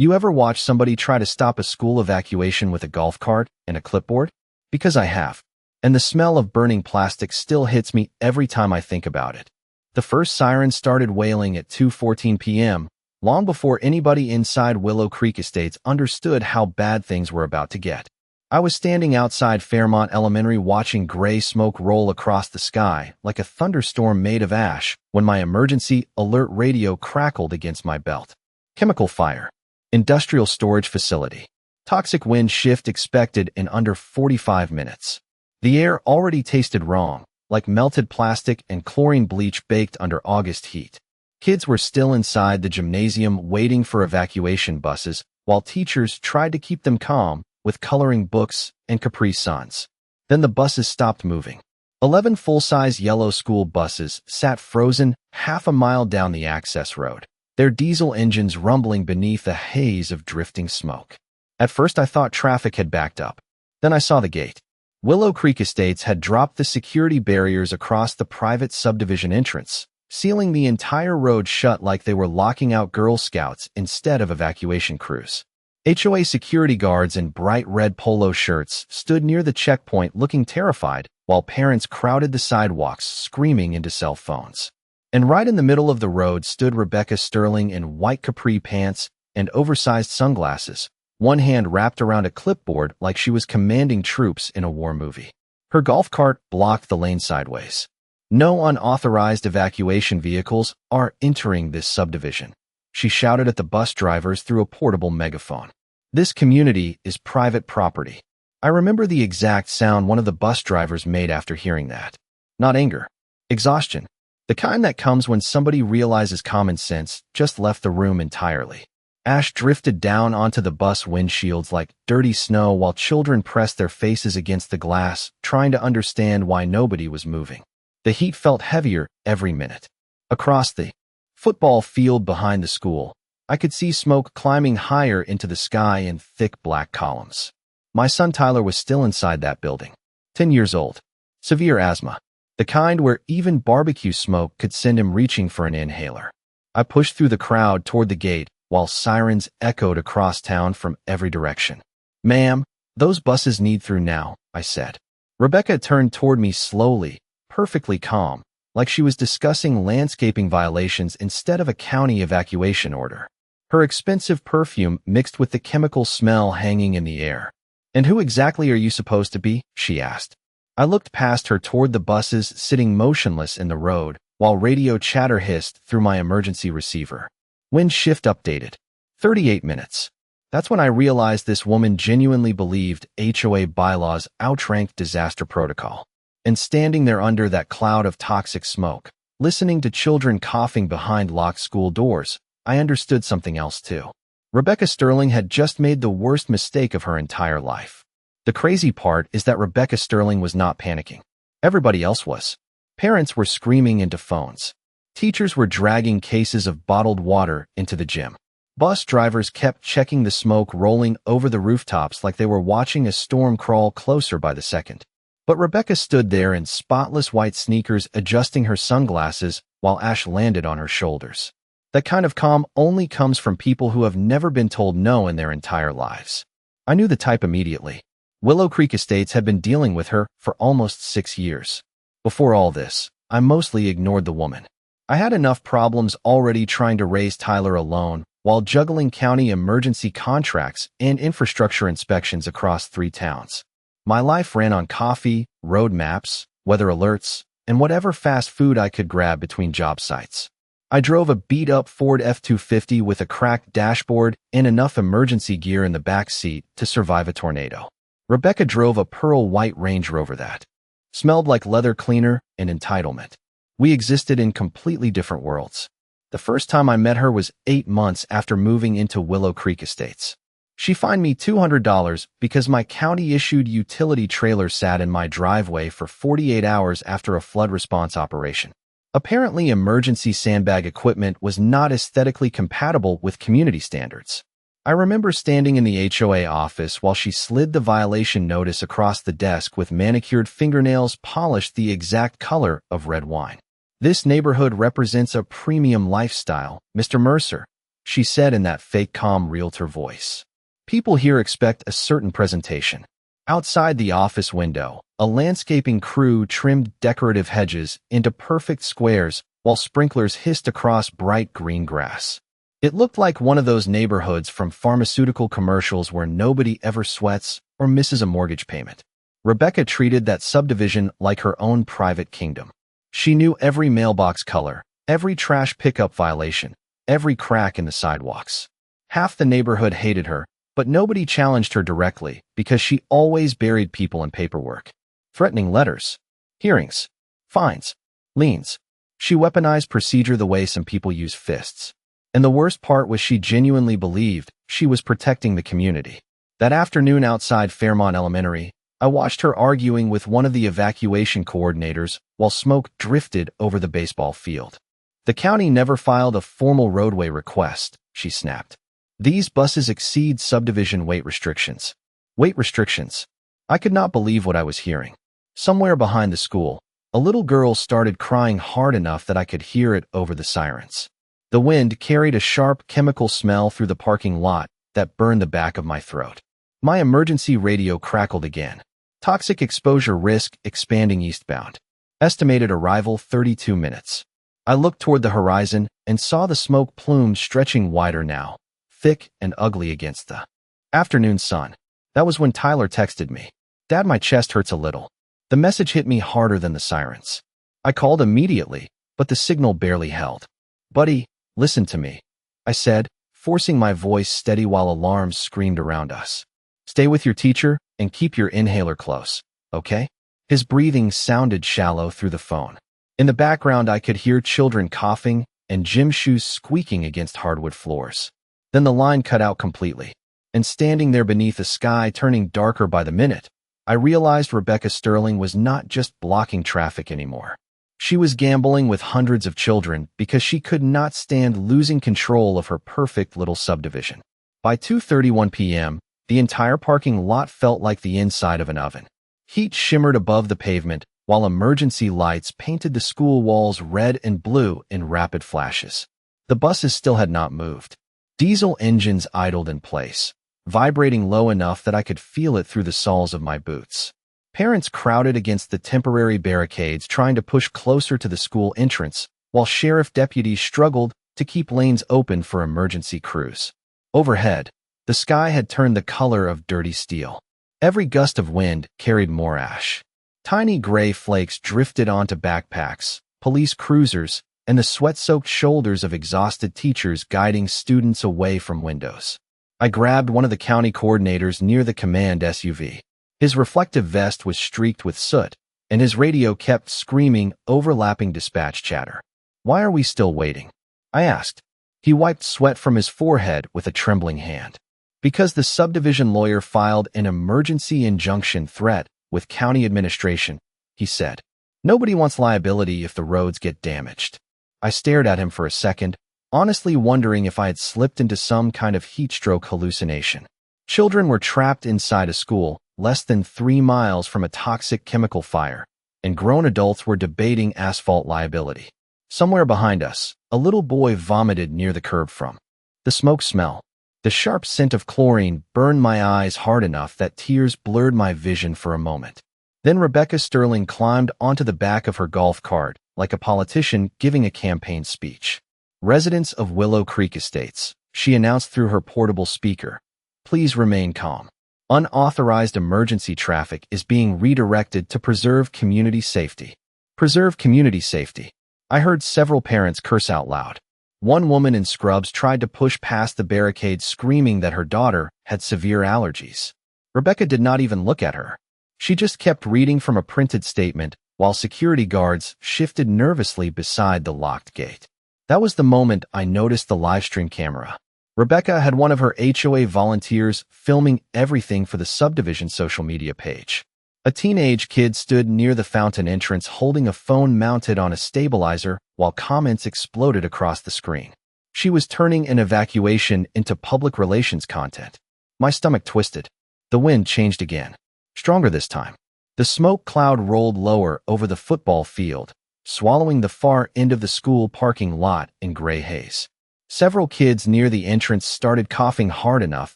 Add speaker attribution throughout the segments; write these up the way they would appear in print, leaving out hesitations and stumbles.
Speaker 1: You ever watch somebody try to stop a school evacuation with a golf cart and a clipboard? Because I have. And the smell of burning plastic still hits me every time I think about it. The first siren started wailing at 2:14 p.m., long before anybody inside Willow Creek Estates understood how bad things were about to get. I was standing outside Fairmont Elementary watching gray smoke roll across the sky like a thunderstorm made of ash when my emergency alert radio crackled against my belt. Chemical fire. Industrial storage facility. Toxic wind shift expected in under 45 minutes. The air already tasted wrong, like melted plastic and chlorine bleach baked under August heat. Kids were still inside the gymnasium waiting for evacuation buses, while teachers tried to keep them calm with coloring books and Capri Suns. Then the buses stopped moving. 11 full-size yellow school buses sat frozen half a mile down the access road, their diesel engines rumbling beneath a haze of drifting smoke. At first I thought traffic had backed up. Then I saw the gate. Willow Creek Estates had dropped the security barriers across the private subdivision entrance, sealing the entire road shut like they were locking out Girl Scouts instead of evacuation crews. HOA security guards in bright red polo shirts stood near the checkpoint looking terrified, while parents crowded the sidewalks screaming into cell phones. And right in the middle of the road stood Rebecca Sterling in white capri pants and oversized sunglasses, one hand wrapped around a clipboard like she was commanding troops in a war movie. Her golf cart blocked the lane sideways. No unauthorized evacuation vehicles are entering this subdivision. She shouted at the bus drivers through a portable megaphone. This community is private property. I remember the exact sound one of the bus drivers made after hearing that. Not anger. Exhaustion. The kind that comes when somebody realizes common sense just left the room entirely. Ash drifted down onto the bus windshields like dirty snow while children pressed their faces against the glass, trying to understand why nobody was moving. The heat felt heavier every minute. Across the football field behind the school, I could see smoke climbing higher into the sky in thick black columns. My son Tyler was still inside that building. 10 years old. Severe asthma. The kind where even barbecue smoke could send him reaching for an inhaler. I pushed through the crowd toward the gate while sirens echoed across town from every direction. "Ma'am, those buses need through now," I said. Rebecca turned toward me slowly, perfectly calm, like she was discussing landscaping violations instead of a county evacuation order. Her expensive perfume mixed with the chemical smell hanging in the air. "And who exactly are you supposed to be?" she asked. I looked past her toward the buses sitting motionless in the road, while radio chatter hissed through my emergency receiver. Wind shift updated. 38 minutes. That's when I realized this woman genuinely believed HOA bylaws outranked disaster protocol. And standing there under that cloud of toxic smoke, listening to children coughing behind locked school doors, I understood something else too. Rebecca Sterling had just made the worst mistake of her entire life. The crazy part is that Rebecca Sterling was not panicking. Everybody else was. Parents were screaming into phones. Teachers were dragging cases of bottled water into the gym. Bus drivers kept checking the smoke rolling over the rooftops like they were watching a storm crawl closer by the second. But Rebecca stood there in spotless white sneakers adjusting her sunglasses while Ash landed on her shoulders. That kind of calm only comes from people who have never been told no in their entire lives. I knew the type immediately. Willow Creek Estates had been dealing with her for almost 6 years. Before all this, I mostly ignored the woman. I had enough problems already trying to raise Tyler alone while juggling county emergency contracts and infrastructure inspections across 3 towns. My life ran on coffee, road maps, weather alerts, and whatever fast food I could grab between job sites. I drove a beat-up Ford F-250 with a cracked dashboard and enough emergency gear in the back seat to survive a tornado. Rebecca drove a pearl white Range Rover that smelled like leather cleaner and entitlement. We existed in completely different worlds. The first time I met her was 8 months after moving into Willow Creek Estates. She fined me $200 because my county-issued utility trailer sat in my driveway for 48 hours after a flood response operation. Apparently, emergency sandbag equipment was not aesthetically compatible with community standards. I remember standing in the HOA office while she slid the violation notice across the desk with manicured fingernails polished the exact color of red wine. "This neighborhood represents a premium lifestyle, Mr. Mercer," she said in that fake calm realtor voice. People here expect a certain presentation. Outside the office window, a landscaping crew trimmed decorative hedges into perfect squares while sprinklers hissed across bright green grass. It looked like one of those neighborhoods from pharmaceutical commercials where nobody ever sweats or misses a mortgage payment. Rebecca treated that subdivision like her own private kingdom. She knew every mailbox color, every trash pickup violation, every crack in the sidewalks. Half the neighborhood hated her, but nobody challenged her directly because she always buried people in paperwork. Threatening letters, hearings, fines, liens. She weaponized procedure the way some people use fists. And the worst part was she genuinely believed she was protecting the community. That afternoon outside Fairmont Elementary, I watched her arguing with one of the evacuation coordinators while smoke drifted over the baseball field. The county never filed a formal roadway request, she snapped. These buses exceed subdivision weight restrictions. Weight restrictions. I could not believe what I was hearing. Somewhere behind the school, a little girl started crying hard enough that I could hear it over the sirens. The wind carried a sharp chemical smell through the parking lot that burned the back of my throat. My emergency radio crackled again. Toxic exposure risk expanding eastbound. Estimated arrival 32 minutes. I looked toward the horizon and saw the smoke plume stretching wider now, thick and ugly against the afternoon sun. That was when Tyler texted me. Dad, my chest hurts a little. The message hit me harder than the sirens. I called immediately, but the signal barely held. Buddy, listen to me, I said, forcing my voice steady while alarms screamed around us. Stay with your teacher and keep your inhaler close, okay? His breathing sounded shallow through the phone. In the background, I could hear children coughing and gym shoes squeaking against hardwood floors. Then the line cut out completely, and standing there beneath a sky turning darker by the minute, I realized Rebecca Sterling was not just blocking traffic anymore. She was gambling with hundreds of children because she could not stand losing control of her perfect little subdivision. By 2:31 p.m., the entire parking lot felt like the inside of an oven. Heat shimmered above the pavement, while emergency lights painted the school walls red and blue in rapid flashes. The buses still had not moved. Diesel engines idled in place, vibrating low enough that I could feel it through the soles of my boots. Parents crowded against the temporary barricades trying to push closer to the school entrance, while sheriff deputies struggled to keep lanes open for emergency crews. Overhead, the sky had turned the color of dirty steel. Every gust of wind carried more ash. Tiny gray flakes drifted onto backpacks, police cruisers, and the sweat-soaked shoulders of exhausted teachers guiding students away from windows. I grabbed one of the county coordinators near the command SUV. His reflective vest was streaked with soot, and his radio kept screaming overlapping dispatch chatter. Why are we still waiting? I asked. He wiped sweat from his forehead with a trembling hand. Because the subdivision lawyer filed an emergency injunction threat with county administration, he said. Nobody wants liability if the roads get damaged. I stared at him for a second, honestly wondering if I had slipped into some kind of heatstroke hallucination. Children were trapped inside a school less than 3 miles from a toxic chemical fire, and grown adults were debating asphalt liability. Somewhere behind us, a little boy vomited near the curb from the smoke smell. The sharp scent of chlorine burned my eyes hard enough that tears blurred my vision for a moment. Then Rebecca Sterling climbed onto the back of her golf cart, like a politician giving a campaign speech. Residents of Willow Creek Estates, she announced through her portable speaker, please remain calm. Unauthorized emergency traffic is being redirected to preserve community safety. Preserve community safety. I heard several parents curse out loud. One woman in scrubs tried to push past the barricade screaming that her daughter had severe allergies. Rebecca did not even look at her. She just kept reading from a printed statement while security guards shifted nervously beside the locked gate. That was the moment I noticed the livestream camera. Rebecca had one of her HOA volunteers filming everything for the subdivision social media page. A teenage kid stood near the fountain entrance holding a phone mounted on a stabilizer while comments exploded across the screen. She was turning an evacuation into public relations content. My stomach twisted. The wind changed again. Stronger this time. The smoke cloud rolled lower over the football field, swallowing the far end of the school parking lot in gray haze. Several kids near the entrance started coughing hard enough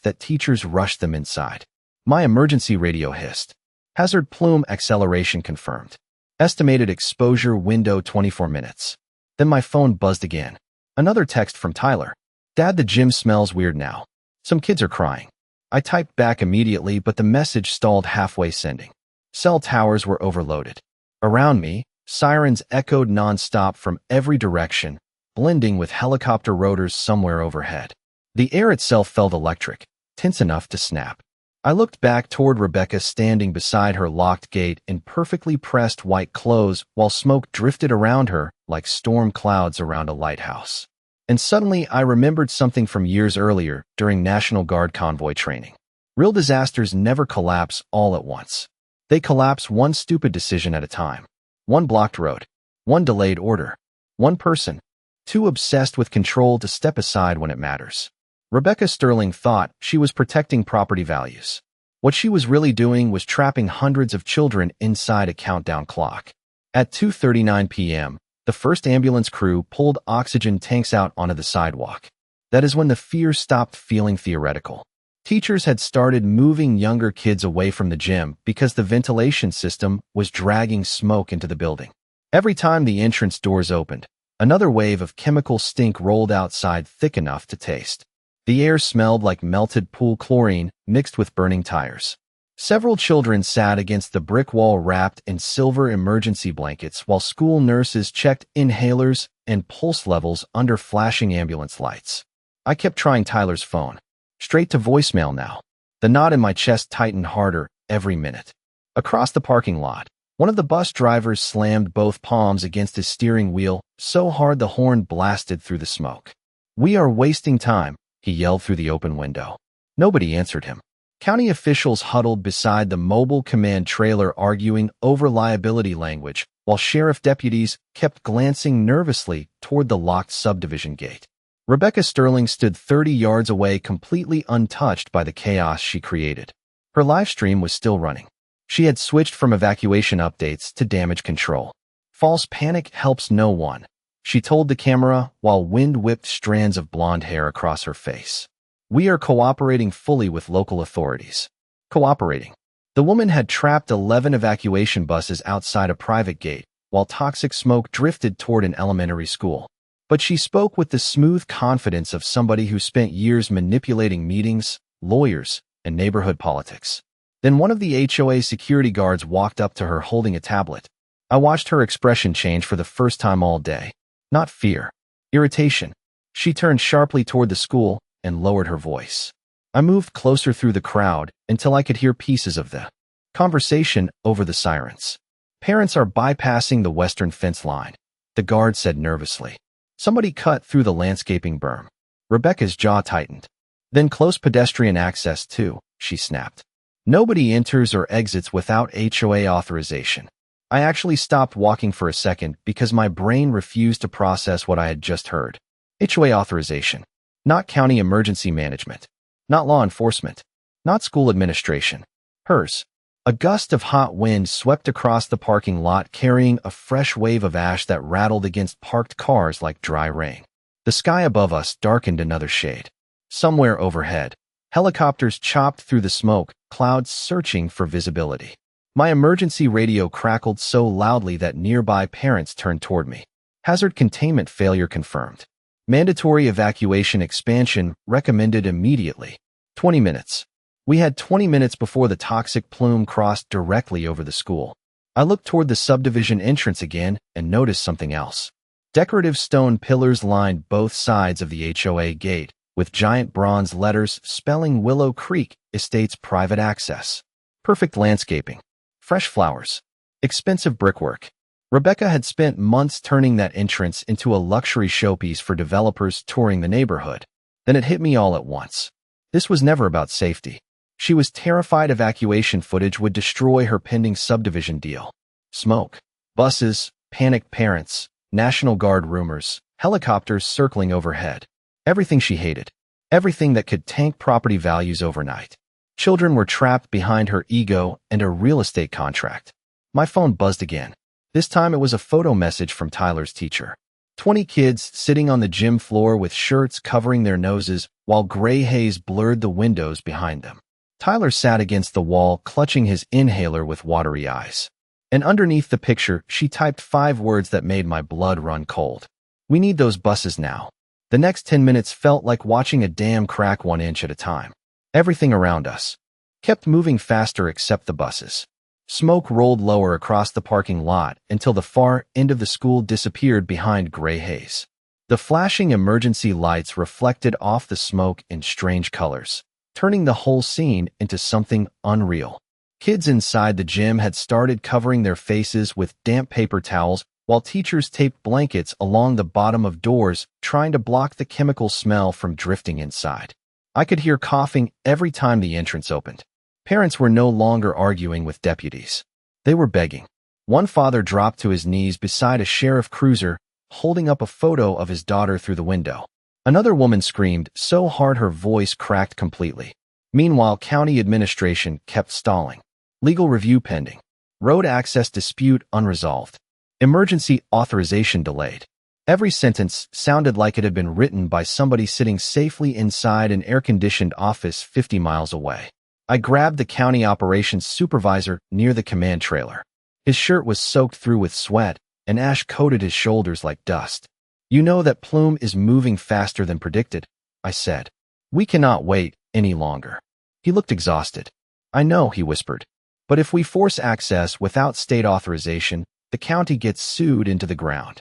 Speaker 1: that teachers rushed them inside. My emergency radio hissed. Hazard plume acceleration confirmed. Estimated exposure window 24 minutes. Then my phone buzzed again. Another text from Tyler. Dad, the gym smells weird now. Some kids are crying. I typed back immediately, but the message stalled halfway sending. Cell towers were overloaded. Around me, sirens echoed non-stop from every direction, blending with helicopter rotors somewhere overhead. The air itself felt electric, tense enough to snap. I looked back toward Rebecca standing beside her locked gate in perfectly pressed white clothes while smoke drifted around her like storm clouds around a lighthouse. And suddenly I remembered something from years earlier during National Guard convoy training. Real disasters never collapse all at once. They collapse one stupid decision at a time. One blocked road. One delayed order. One person. Too obsessed with control to step aside when it matters. Rebecca Sterling thought she was protecting property values. What she was really doing was trapping hundreds of children inside a countdown clock. At 2:39 p.m., the first ambulance crew pulled oxygen tanks out onto the sidewalk. That is when the fear stopped feeling theoretical. Teachers had started moving younger kids away from the gym because the ventilation system was dragging smoke into the building. Every time the entrance doors opened, another wave of chemical stink rolled outside thick enough to taste. The air smelled like melted pool chlorine mixed with burning tires. Several children sat against the brick wall wrapped in silver emergency blankets while school nurses checked inhalers and pulse levels under flashing ambulance lights. I kept trying Tyler's phone. Straight to voicemail now. The knot in my chest tightened harder every minute. Across the parking lot, one of the bus drivers slammed both palms against his steering wheel so hard the horn blasted through the smoke. "We are wasting time," he yelled through the open window. Nobody answered him. County officials huddled beside the mobile command trailer arguing over liability language, while sheriff deputies kept glancing nervously toward the locked subdivision gate. Rebecca Sterling stood 30 yards away, completely untouched by the chaos she created. Her live stream was still running. She had switched from evacuation updates to damage control. "False panic helps no one," she told the camera while wind whipped strands of blonde hair across her face. "We are cooperating fully with local authorities." Cooperating. The woman had trapped 11 evacuation buses outside a private gate, while toxic smoke drifted toward an elementary school. But she spoke with the smooth confidence of somebody who spent years manipulating meetings, lawyers, and neighborhood politics. Then one of the HOA security guards walked up to her holding a tablet. I watched her expression change for the first time all day. Not fear. Irritation. She turned sharply toward the school and lowered her voice. I moved closer through the crowd until I could hear pieces of the conversation over the sirens. "Parents are bypassing the western fence line," the guard said nervously. "Somebody cut through the landscaping berm." Rebecca's jaw tightened. "Then close pedestrian access too," she snapped. "Nobody enters or exits without HOA authorization." I actually stopped walking for a second because my brain refused to process what I had just heard. HOA authorization. Not county emergency management. Not law enforcement. Not school administration. Hers. A gust of hot wind swept across the parking lot carrying a fresh wave of ash that rattled against parked cars like dry rain. The sky above us darkened another shade. Somewhere overhead, helicopters chopped through the smoke, clouds searching for visibility. My emergency radio crackled so loudly that nearby parents turned toward me. Hazard containment failure confirmed. Mandatory evacuation expansion recommended immediately. 20 minutes. We had 20 minutes before the toxic plume crossed directly over the school. I looked toward the subdivision entrance again and noticed something else. Decorative stone pillars lined both sides of the HOA gate, with giant bronze letters spelling Willow Creek Estates private access. Perfect landscaping. Fresh flowers. Expensive brickwork. Rebecca had spent months turning that entrance into a luxury showpiece for developers touring the neighborhood. Then it hit me all at once. This was never about safety. She was terrified evacuation footage would destroy her pending subdivision deal. Smoke. Buses. Panicked parents. National Guard rumors. Helicopters circling overhead. Everything she hated. Everything that could tank property values overnight. Children were trapped behind her ego and a real estate contract. My phone buzzed again. This time it was a photo message from Tyler's teacher. 20 kids sitting on the gym floor with shirts covering their noses while gray haze blurred the windows behind them. Tyler sat against the wall, clutching his inhaler with watery eyes. And underneath the picture, she typed 5 words that made my blood run cold. We need those buses now. The next 10 minutes felt like watching a dam crack 1 inch at a time. Everything around us kept moving faster except the buses. Smoke rolled lower across the parking lot until the far end of the school disappeared behind gray haze. The flashing emergency lights reflected off the smoke in strange colors, turning the whole scene into something unreal. Kids inside the gym had started covering their faces with damp paper towels, while teachers taped blankets along the bottom of doors, trying to block the chemical smell from drifting inside. I could hear coughing every time the entrance opened. Parents were no longer arguing with deputies. They were begging. One father dropped to his knees beside a sheriff cruiser, holding up a photo of his daughter through the window. Another woman screamed so hard her voice cracked completely. Meanwhile, county administration kept stalling. Legal review pending. Road access dispute unresolved. Emergency authorization delayed. Every sentence sounded like it had been written by somebody sitting safely inside an air-conditioned office 50 miles away. I grabbed the county operations supervisor near the command trailer. His shirt was soaked through with sweat, and ash coated his shoulders like dust. "You know that plume is moving faster than predicted," I said. "We cannot wait any longer." He looked exhausted. "I know," he whispered. "But if we force access without state authorization, the county gets sued into the ground."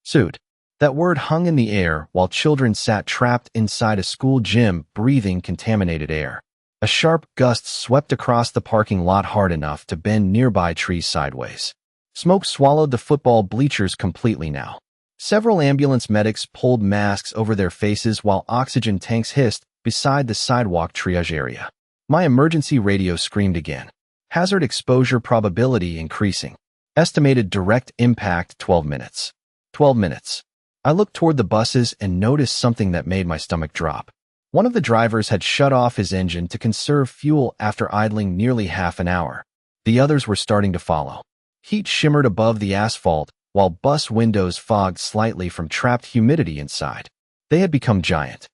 Speaker 1: Sued. That word hung in the air while children sat trapped inside a school gym breathing contaminated air. A sharp gust swept across the parking lot hard enough to bend nearby trees sideways. Smoke swallowed the football bleachers completely now. Several ambulance medics pulled masks over their faces while oxygen tanks hissed beside the sidewalk triage area. My emergency radio screamed again. Hazard exposure probability increasing. Estimated direct impact 12 minutes. 12 minutes. I looked toward the buses and noticed something that made my stomach drop. One of the drivers had shut off his engine to conserve fuel after idling nearly half an hour. The others were starting to follow. Heat shimmered above the asphalt, while bus windows fogged slightly from trapped humidity inside. They had become giant.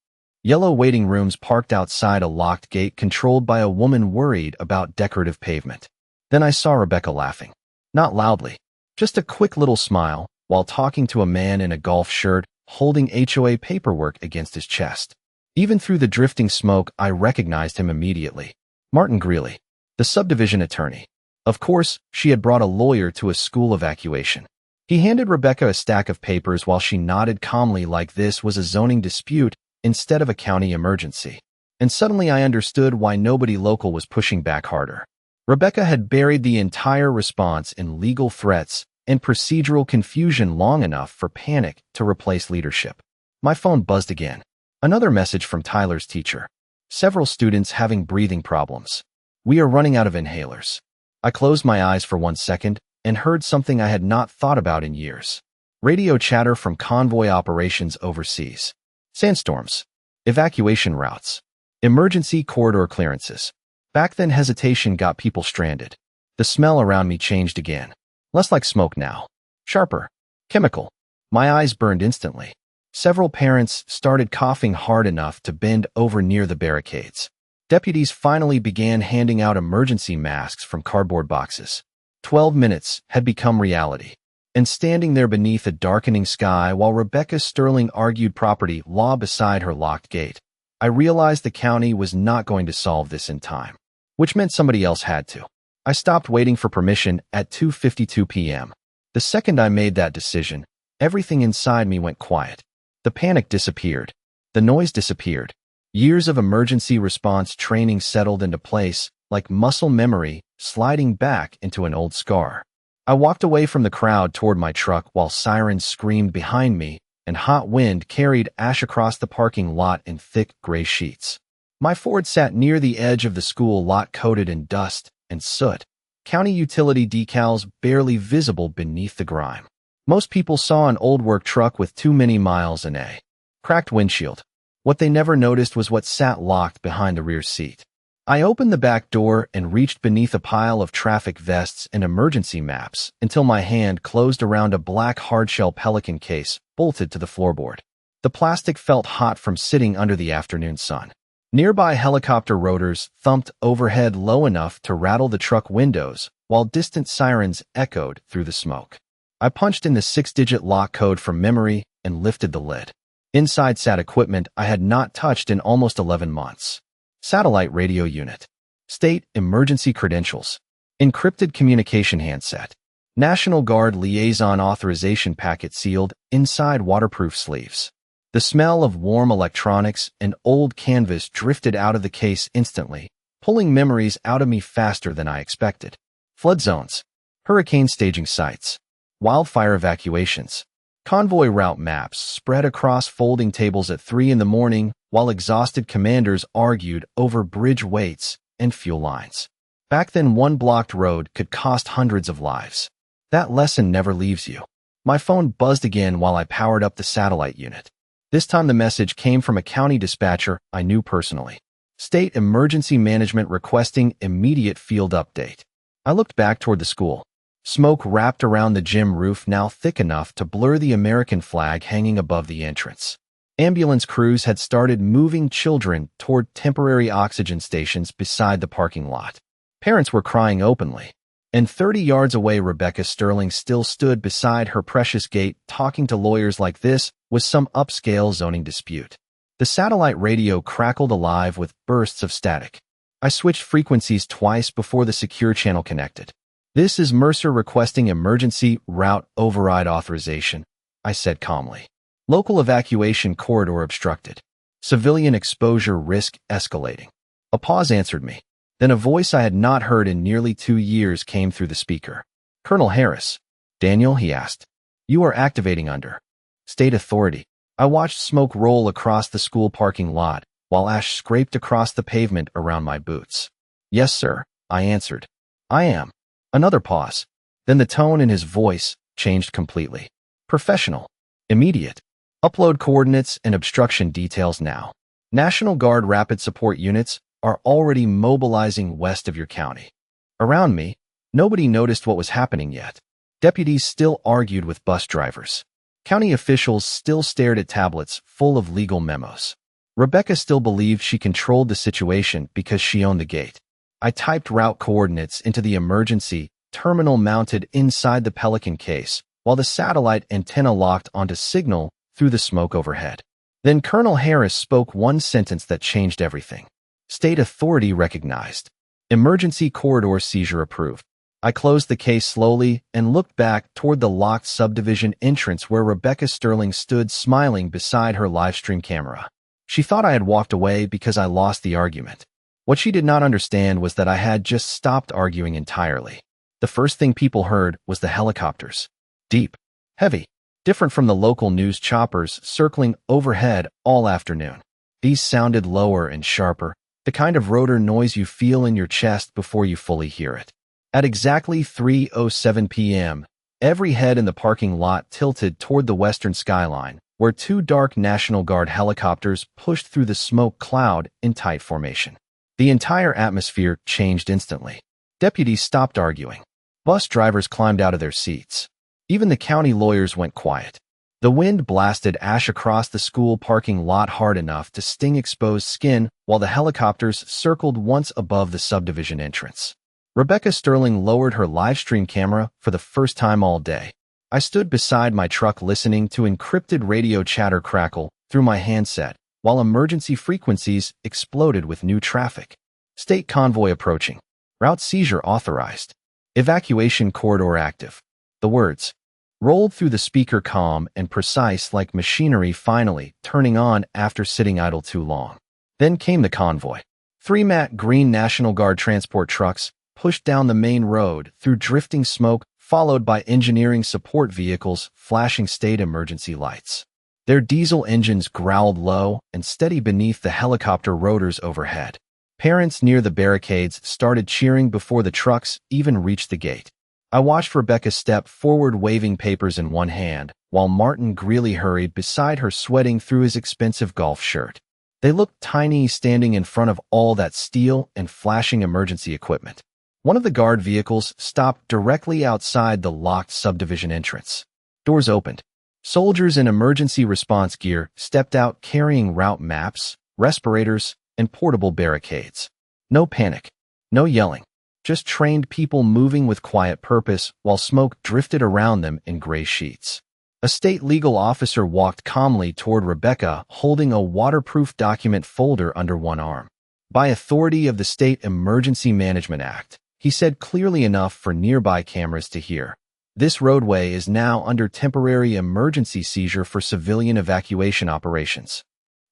Speaker 1: Yellow waiting rooms parked outside a locked gate controlled by a woman worried about decorative pavement. Then I saw Rebecca laughing. Not loudly. Just a quick little smile, while talking to a man in a golf shirt, holding HOA paperwork against his chest. Even through the drifting smoke, I recognized him immediately. Martin Greeley, the subdivision attorney. Of course, she had brought a lawyer to a school evacuation. He handed Rebecca a stack of papers while she nodded calmly like this was a zoning dispute instead of a county emergency. And suddenly I understood why nobody local was pushing back harder. Rebecca had buried the entire response in legal threats and procedural confusion long enough for panic to replace leadership. My phone buzzed again. Another message from Tyler's teacher. Several students having breathing problems. We are running out of inhalers. I closed my eyes for 1 second and heard something I had not thought about in years. Radio chatter from convoy operations overseas. Sandstorms. Evacuation routes. Emergency corridor clearances. Back then, hesitation got people stranded. The smell around me changed again. Less like smoke now. Sharper. Chemical. My eyes burned instantly. Several parents started coughing hard enough to bend over near the barricades. Deputies finally began handing out emergency masks from cardboard boxes. 12 minutes had become reality. And standing there beneath a darkening sky while Rebecca Sterling argued property law beside her locked gate, I realized the county was not going to solve this in time, which meant somebody else had to. I stopped waiting for permission at 2:52 p.m. The second I made that decision, everything inside me went quiet. The panic disappeared. The noise disappeared. Years of emergency response training settled into place, like muscle memory sliding back into an old scar. I walked away from the crowd toward my truck while sirens screamed behind me and hot wind carried ash across the parking lot in thick gray sheets. My Ford sat near the edge of the school lot coated in dust and soot. County utility decals barely visible beneath the grime. Most people saw an old work truck with too many miles in a cracked windshield. What they never noticed was what sat locked behind the rear seat. I opened the back door and reached beneath a pile of traffic vests and emergency maps until my hand closed around a black hardshell Pelican case bolted to the floorboard. The plastic felt hot from sitting under the afternoon sun. Nearby helicopter rotors thumped overhead low enough to rattle the truck windows, while distant sirens echoed through the smoke. I punched in the 6-digit lock code from memory and lifted the lid. Inside sat equipment I had not touched in almost 11 months. Satellite radio unit. State emergency credentials. Encrypted communication handset. National Guard liaison authorization packet sealed inside waterproof sleeves. The smell of warm electronics and old canvas drifted out of the case instantly, pulling memories out of me faster than I expected. Flood zones. Hurricane staging sites. Wildfire evacuations. Convoy route maps spread across folding tables at 3 in the morning while exhausted commanders argued over bridge weights and fuel lines. Back then, one blocked road could cost hundreds of lives. That lesson never leaves you. My phone buzzed again while I powered up the satellite unit. This time the message came from a county dispatcher I knew personally. State Emergency Management requesting immediate field update. I looked back toward the school. Smoke wrapped around the gym roof, now thick enough to blur the American flag hanging above the entrance. Ambulance crews had started moving children toward temporary oxygen stations beside the parking lot. Parents were crying openly. And 30 yards away, Rebecca Sterling still stood beside her precious gate, talking to lawyers like this was some upscale zoning dispute. The satellite radio crackled alive with bursts of static. I switched frequencies twice before the secure channel connected. "This is Mercer requesting emergency route override authorization," I said calmly. "Local evacuation corridor obstructed. Civilian exposure risk escalating." A pause answered me. Then a voice I had not heard in nearly 2 years came through the speaker. "Colonel Harris." "Daniel," he asked. "You are activating under state authority." I watched smoke roll across the school parking lot, while ash scraped across the pavement around my boots. "Yes, sir," I answered. "I am." Another pause. Then the tone in his voice changed completely. "Professional. Immediate. Upload coordinates and obstruction details now. National Guard Rapid Support Units are already mobilizing west of your county." Around me, nobody noticed what was happening yet. Deputies still argued with bus drivers. County officials still stared at tablets full of legal memos. Rebecca still believed she controlled the situation because she owned the gate. I typed route coordinates into the emergency terminal mounted inside the Pelican case, while the satellite antenna locked onto signal through the smoke overhead. Then Colonel Harris spoke one sentence that changed everything. "State authority recognized. Emergency corridor seizure approved." I closed the case slowly and looked back toward the locked subdivision entrance where Rebecca Sterling stood smiling beside her livestream camera. She thought I had walked away because I lost the argument. What she did not understand was that I had just stopped arguing entirely. The first thing people heard was the helicopters. Deep, heavy, different from the local news choppers circling overhead all afternoon. These sounded lower and sharper, the kind of rotor noise you feel in your chest before you fully hear it. At exactly 3:07 p.m., every head in the parking lot tilted toward the western skyline, where 2 dark National Guard helicopters pushed through the smoke cloud in tight formation. The entire atmosphere changed instantly. Deputies stopped arguing. Bus drivers climbed out of their seats. Even the county lawyers went quiet. The wind blasted ash across the school parking lot hard enough to sting exposed skin while the helicopters circled once above the subdivision entrance. Rebecca Sterling lowered her livestream camera for the first time all day. I stood beside my truck listening to encrypted radio chatter crackle through my handset while emergency frequencies exploded with new traffic. State convoy approaching. Route seizure authorized. Evacuation corridor active. The words rolled through the speaker, calm and precise like machinery finally turning on after sitting idle too long. Then came the convoy. 3 matte green National Guard transport trucks pushed down the main road through drifting smoke, followed by engineering support vehicles flashing state emergency lights. Their diesel engines growled low and steady beneath the helicopter rotors overhead. Parents near the barricades started cheering before the trucks even reached the gate. I watched Rebecca step forward waving papers in one hand, while Martin Greeley hurried beside her sweating through his expensive golf shirt. They looked tiny standing in front of all that steel and flashing emergency equipment. One of the guard vehicles stopped directly outside the locked subdivision entrance. Doors opened. Soldiers in emergency response gear stepped out carrying route maps, respirators, and portable barricades. No panic, no yelling, just trained people moving with quiet purpose while smoke drifted around them in gray sheets. A state legal officer walked calmly toward Rebecca, holding a waterproof document folder under one arm. By authority of the State Emergency Management Act, he said clearly enough for nearby cameras to hear, this roadway is now under temporary emergency seizure for civilian evacuation operations.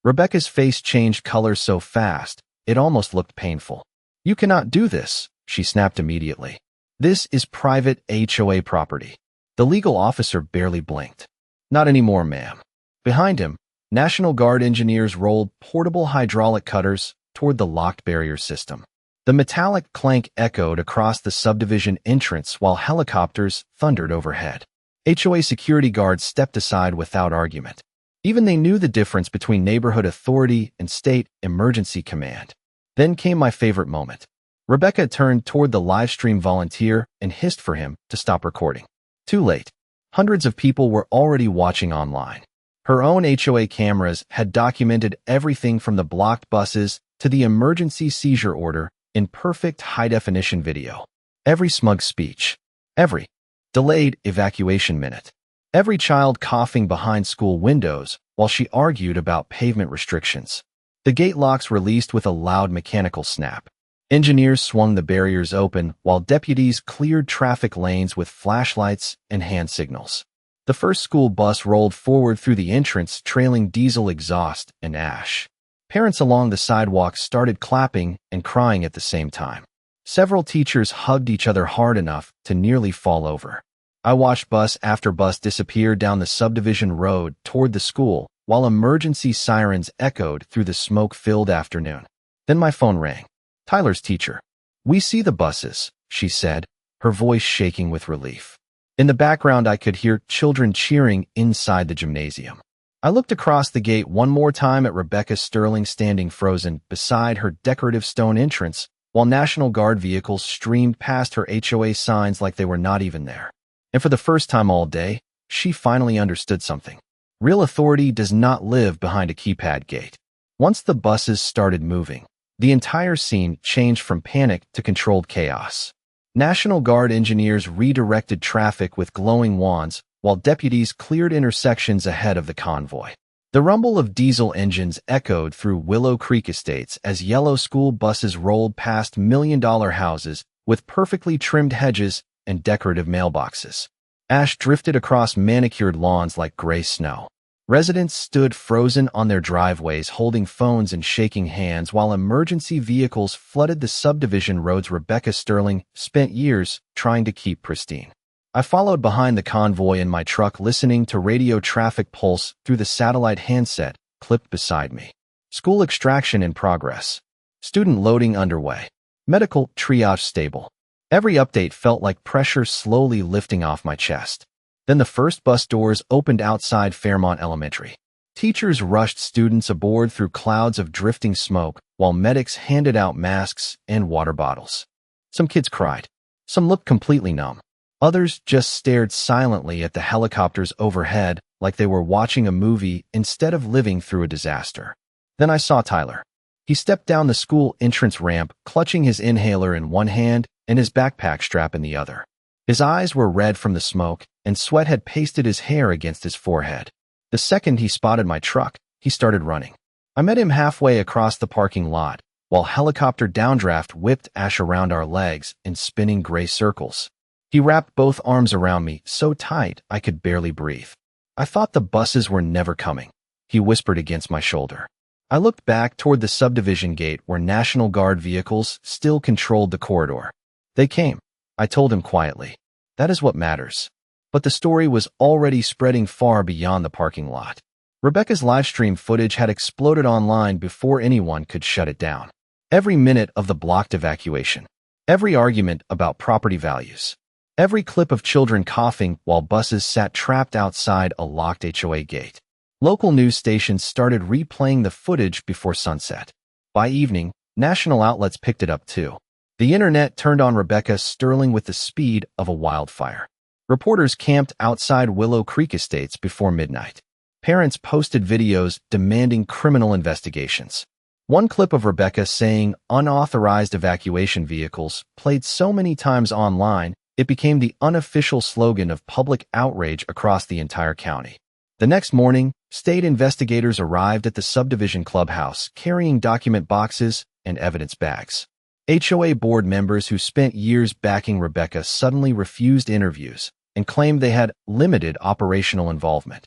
Speaker 1: Rebecca's face changed color so fast, it almost looked painful. You cannot do this, she snapped immediately. This is private HOA property. The legal officer barely blinked. Not anymore, ma'am. Behind him, National Guard engineers rolled portable hydraulic cutters toward the locked barrier system. The metallic clank echoed across the subdivision entrance while helicopters thundered overhead. HOA security guards stepped aside without argument. Even they knew the difference between neighborhood authority and state emergency command. Then came my favorite moment. Rebecca turned toward the livestream volunteer and hissed for him to stop recording. Too late. Hundreds of people were already watching online. Her own HOA cameras had documented everything from the blocked buses to the emergency seizure order in perfect high-definition video. Every smug speech. Every delayed evacuation minute. Every child coughing behind school windows while she argued about pavement restrictions. The gate locks released with a loud mechanical snap. Engineers swung the barriers open while deputies cleared traffic lanes with flashlights and hand signals. The first school bus rolled forward through the entrance, trailing diesel exhaust and ash. Parents along the sidewalk started clapping and crying at the same time. Several teachers hugged each other hard enough to nearly fall over. I watched bus after bus disappear down the subdivision road toward the school while emergency sirens echoed through the smoke-filled afternoon. Then my phone rang. Tyler's teacher. We see the buses, she said, her voice shaking with relief. In the background, I could hear children cheering inside the gymnasium. I looked across the gate one more time at Rebecca Sterling standing frozen beside her decorative stone entrance while National Guard vehicles streamed past her HOA signs like they were not even there. And for the first time all day, she finally understood something. Real authority does not live behind a keypad gate. Once the buses started moving, the entire scene changed from panic to controlled chaos. National Guard engineers redirected traffic with glowing wands, while deputies cleared intersections ahead of the convoy. The rumble of diesel engines echoed through Willow Creek estates as yellow school buses rolled past million-dollar houses with perfectly trimmed hedges and decorative mailboxes. Ash drifted across manicured lawns like gray snow. Residents stood frozen on their driveways holding phones and shaking hands while emergency vehicles flooded the subdivision roads Rebecca Sterling spent years trying to keep pristine. I followed behind the convoy in my truck listening to radio traffic pulse through the satellite handset clipped beside me. School extraction in progress. Student loading underway. Medical triage stable. Every update felt like pressure slowly lifting off my chest. Then the first bus doors opened outside Fairmont Elementary. Teachers rushed students aboard through clouds of drifting smoke, while medics handed out masks and water bottles. Some kids cried. Some looked completely numb. Others just stared silently at the helicopters overhead like they were watching a movie instead of living through a disaster. Then I saw Tyler. He stepped down the school entrance ramp, clutching his inhaler in one hand and his backpack strap in the other. His eyes were red from the smoke, and sweat had pasted his hair against his forehead. The second he spotted my truck, he started running. I met him halfway across the parking lot, while helicopter downdraft whipped ash around our legs in spinning gray circles. He wrapped both arms around me so tight I could barely breathe. I thought the buses were never coming, he whispered against my shoulder. I looked back toward the subdivision gate where National Guard vehicles still controlled the corridor. They came, I told him quietly. That is what matters. But the story was already spreading far beyond the parking lot. Rebecca's livestream footage had exploded online before anyone could shut it down. Every minute of the blocked evacuation. Every argument about property values. Every clip of children coughing while buses sat trapped outside a locked HOA gate. Local news stations started replaying the footage before sunset. By evening, national outlets picked it up too. The internet turned on Rebecca Sterling with the speed of a wildfire. Reporters camped outside Willow Creek Estates before midnight. Parents posted videos demanding criminal investigations. One clip of Rebecca saying unauthorized evacuation vehicles played so many times online, it became the unofficial slogan of public outrage across the entire county. The next morning, state investigators arrived at the subdivision clubhouse carrying document boxes and evidence bags. HOA board members who spent years backing Rebecca suddenly refused interviews and claimed they had limited operational involvement.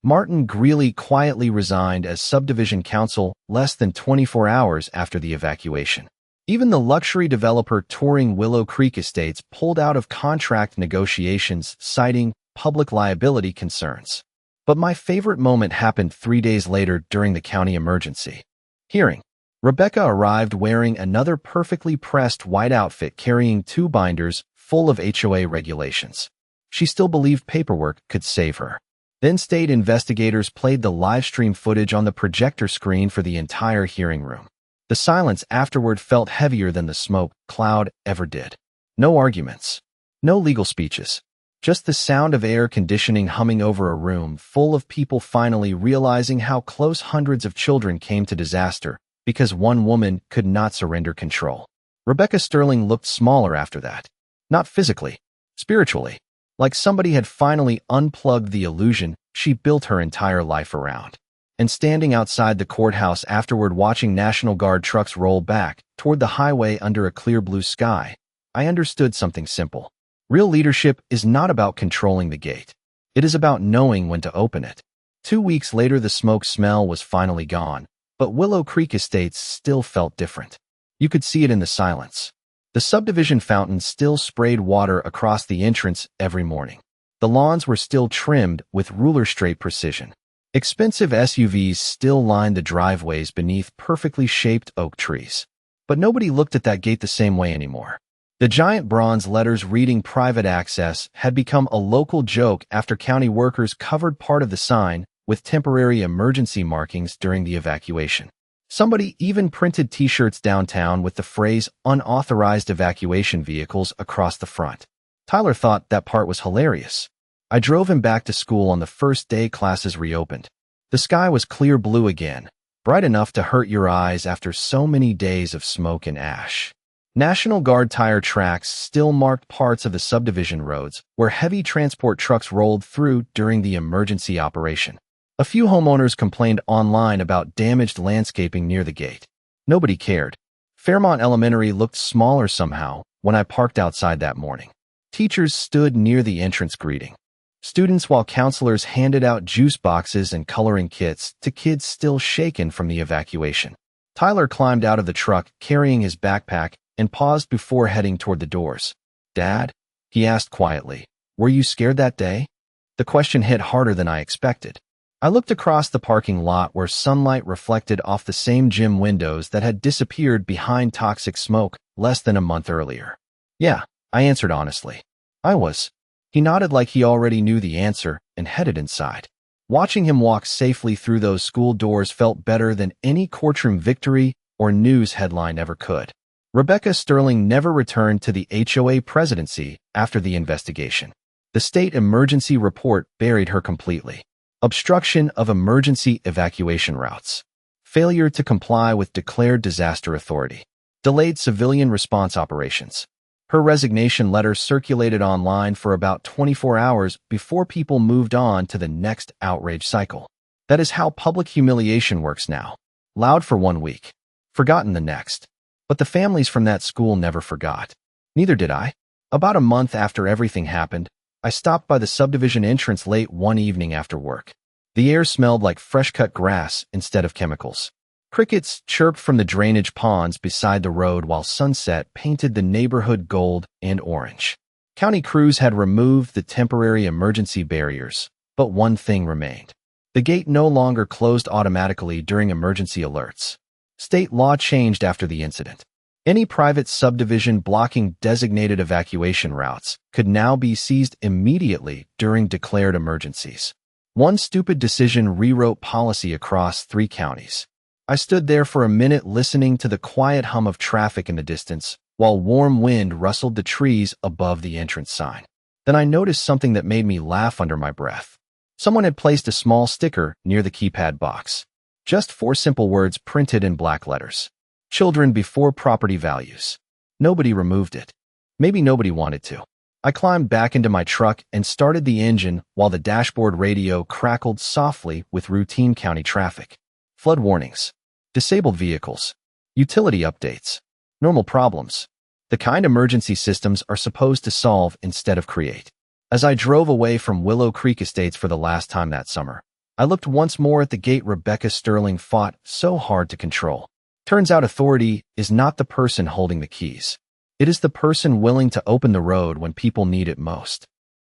Speaker 1: Martin Greeley quietly resigned as subdivision counsel less than 24 hours after the evacuation. Even the luxury developer touring Willow Creek Estates pulled out of contract negotiations, citing public liability concerns. But my favorite moment happened 3 days later during the county emergency hearing. Rebecca arrived wearing another perfectly pressed white outfit carrying 2 binders full of HOA regulations. She still believed paperwork could save her. Then state investigators played the live stream footage on the projector screen for the entire hearing room. The silence afterward felt heavier than the smoke cloud ever did. No arguments. No legal speeches. Just the sound of air conditioning humming over a room full of people finally realizing how close hundreds of children came to disaster because one woman could not surrender control. Rebecca Sterling looked smaller after that. Not physically, spiritually. Like somebody had finally unplugged the illusion she built her entire life around. And standing outside the courthouse afterward watching National Guard trucks roll back toward the highway under a clear blue sky, I understood something simple. Real leadership is not about controlling the gate. It is about knowing when to open it. 2 weeks later, the smoke smell was finally gone, but Willow Creek Estates still felt different. You could see it in the silence. The subdivision fountain still sprayed water across the entrance every morning. The lawns were still trimmed with ruler-straight precision. Expensive SUVs still lined the driveways beneath perfectly shaped oak trees. But nobody looked at that gate the same way anymore. The giant bronze letters reading private access had become a local joke after county workers covered part of the sign with temporary emergency markings during the evacuation. Somebody even printed T-shirts downtown with the phrase unauthorized evacuation vehicles across the front. Tyler thought that part was hilarious. I drove him back to school on the first day classes reopened. The sky was clear blue again, bright enough to hurt your eyes after so many days of smoke and ash. National Guard tire tracks still marked parts of the subdivision roads where heavy transport trucks rolled through during the emergency operation. A few homeowners complained online about damaged landscaping near the gate. Nobody cared. Fairmont Elementary looked smaller somehow when I parked outside that morning. Teachers stood near the entrance greeting students while counselors handed out juice boxes and coloring kits to kids still shaken from the evacuation. Tyler climbed out of the truck carrying his backpack and paused before heading toward the doors. "Dad?" he asked quietly. "Were you scared that day?" The question hit harder than I expected. I looked across the parking lot where sunlight reflected off the same gym windows that had disappeared behind toxic smoke less than a month earlier. "Yeah," I answered honestly. "I was." He nodded like he already knew the answer and headed inside. Watching him walk safely through those school doors felt better than any courtroom victory or news headline ever could. Rebecca Sterling never returned to the HOA presidency after the investigation. The state emergency report buried her completely. Obstruction of emergency evacuation routes. Failure to comply with declared disaster authority. Delayed civilian response operations. Her resignation letter circulated online for about 24 hours before people moved on to the next outrage cycle. That is how public humiliation works now. Loud for 1 week. Forgotten the next. But the families from that school never forgot. Neither did I. About a month after everything happened, I stopped by the subdivision entrance late one evening after work. The air smelled like fresh-cut grass instead of chemicals. Crickets chirped from the drainage ponds beside the road while sunset painted the neighborhood gold and orange. County crews had removed the temporary emergency barriers, but one thing remained. The gate no longer closed automatically during emergency alerts. State law changed after the incident. Any private subdivision blocking designated evacuation routes could now be seized immediately during declared emergencies. One stupid decision rewrote policy across 3 counties. I stood there for a minute listening to the quiet hum of traffic in the distance while warm wind rustled the trees above the entrance sign. Then I noticed something that made me laugh under my breath. Someone had placed a small sticker near the keypad box. Just 4 simple words printed in black letters. Children before property values. Nobody removed it. Maybe nobody wanted to. I climbed back into my truck and started the engine while the dashboard radio crackled softly with routine county traffic. Flood warnings. Disabled vehicles. Utility updates. Normal problems. The kind emergency systems are supposed to solve instead of create. As I drove away from Willow Creek Estates for the last time that summer, I looked once more at the gate Rebecca Sterling fought so hard to control. Turns out authority is not the person holding the keys. It is the person willing to open the road when people need it most.